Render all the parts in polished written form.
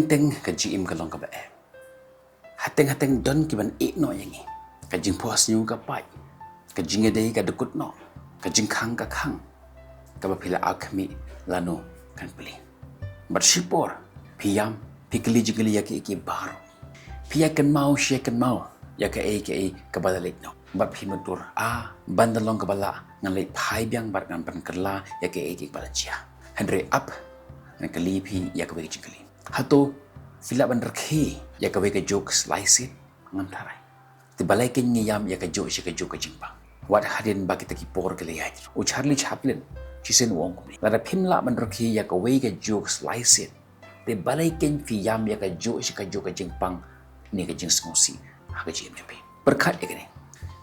teng ka jingim ka long ka ba hateng don ki ban no yang ka jing puas nyu ka pai ka jingedei ka dekut no ka jing khang ka khang ka ba phila akhmi lano kan pli but shipor piyam pikli jingli ya ki bar piya kan mau she kan mau ya ka ka badalik no but pimatur bandalong ka bala ngan lei phai byang bar kan pan kerla ya ka bala chia Henry up ngan kali pi ya ka jingli hato sila ban rakhi ya ka ke jok slice ngam tharai ti balai ken ngiyam ya ka jok shi ka jok ka jingba wat hadin ba kita ki por ke ieid u charlie chaplin shisen wong kumni la phimla ban rakhi ya ka ke jok slice ti balai ken fi yam ya ka jok shi ka jok ka jingpang ni ka jing sngewsih ha ka jim pe perkhat ya ni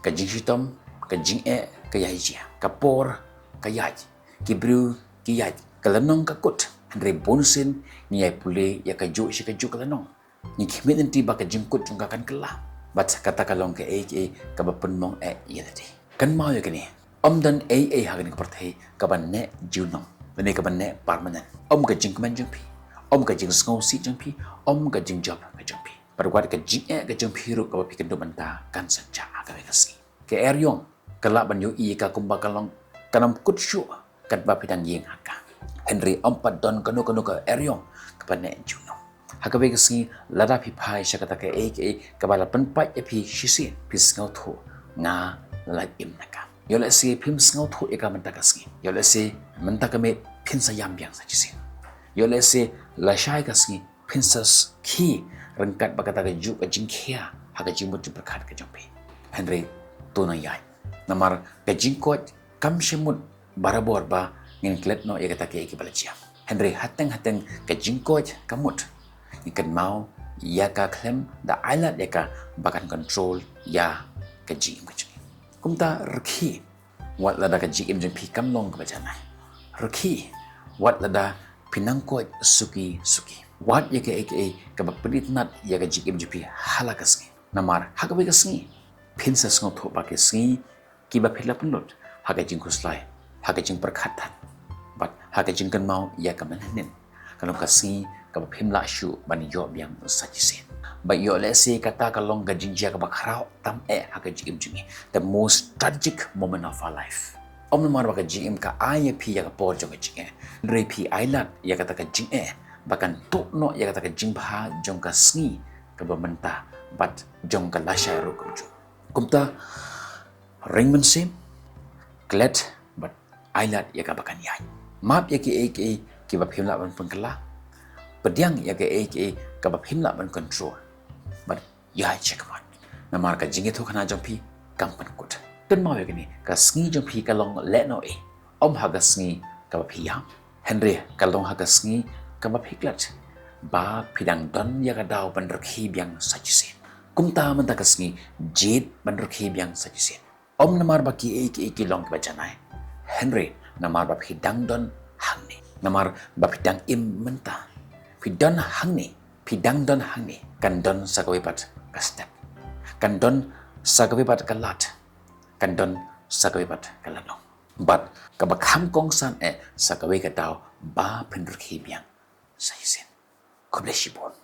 ka jing shitom ka jing ka ieid ka por ka ieid ki bru ki ieid ka lanong ka kut Andre bonsin ni ai pule ya ka jo shi ka jo kala no ni khimit nanti ba ka jingkut jung ka kan kala bat kata kalong ke ka ba pun mong yelati kan mau ya kini dan ha kan ka parthai ka ban ne junong ne ka ban ne permanent ka jingkmen jung pi ka jing sngewsih jung pi ka jing job ka jung pi par wat ka jing ka jung pi ru ka ba pi kan do mynta kan sancha ka ka ski ke yong kala ban yo ka kumba kalong kanam kut shu kan ba pidang yeng haka Henry empat don kanu ka eryong kapane juno hakabe kasi lada pi pai shakata ka kabala penpat pi shisien pi sngewthuh nga la im naka yola se pim sngewthuh ka mynta kasi yola se mynta ka me phin sa yam byang sa shisien yola se la shai kasi princess ki rengkat bakata ka ju ka jingkhia haka jimut berkat ka jompe Henry tuna yai namar ka jingkot kam shemut barabor ba ngin klet no ya kata ke balachia Henry hateng ka jingkoj kamut ikan mau ya ka klem da island ya ka bakan control ya ka jingim ka jing kumta rkhi wat lada ka jingim jing pi kamlong ka bajana rkhi wat lada pinangkoj suki wat ya ka bapditnat ya ka jingim jing pi halakas namar hakabe ka sngi phinsa sngewthuh ba ke sngi ki ba phila punut haka jing khuslai haka jing perkhatan but haka jingkan mau ya ka manin kalau kasi ka phimla shu bani yo byang sajisen but yo let's say kata kalong ga jingjia ka bakhrao tam haka jingim jingi the most tragic moment of our life mar ba ka jingim ka aya pi ya ka por jong jingi re pi island ya kata ka jing bakan tok no ya kata ka jingbha jong ka sngi ka ba mynta but jong ka lasha ru kumta ringman sim glad but island ya ka bakan yai map ya ki ba phimla ban pangkala pdiang ya ka ba phimla ban control but ya check man namar ka jingiathuhkhana jompi kampan kut kan mau ya ni ka sngi jompi ka long le no ha ga sngi ka ba phiyam Henry ka long ha ga sngi ka ba phiklat ba pidang don ya ka daw ban rakhi byang sajisen kumta man ta ka sngi jit ban rakhi byang sajisen namar ba ki long ba janai Henry namar ba pidang don hangni namar ba pidang im mynta pidang hangni pidang don hangni kan don sakawipat ka step kan don sakawipat ka lat kan don sakawipat ka lanong but ka ba kham kong san sakawi ka daw ba pendrkhi byang saisen Khublei shibun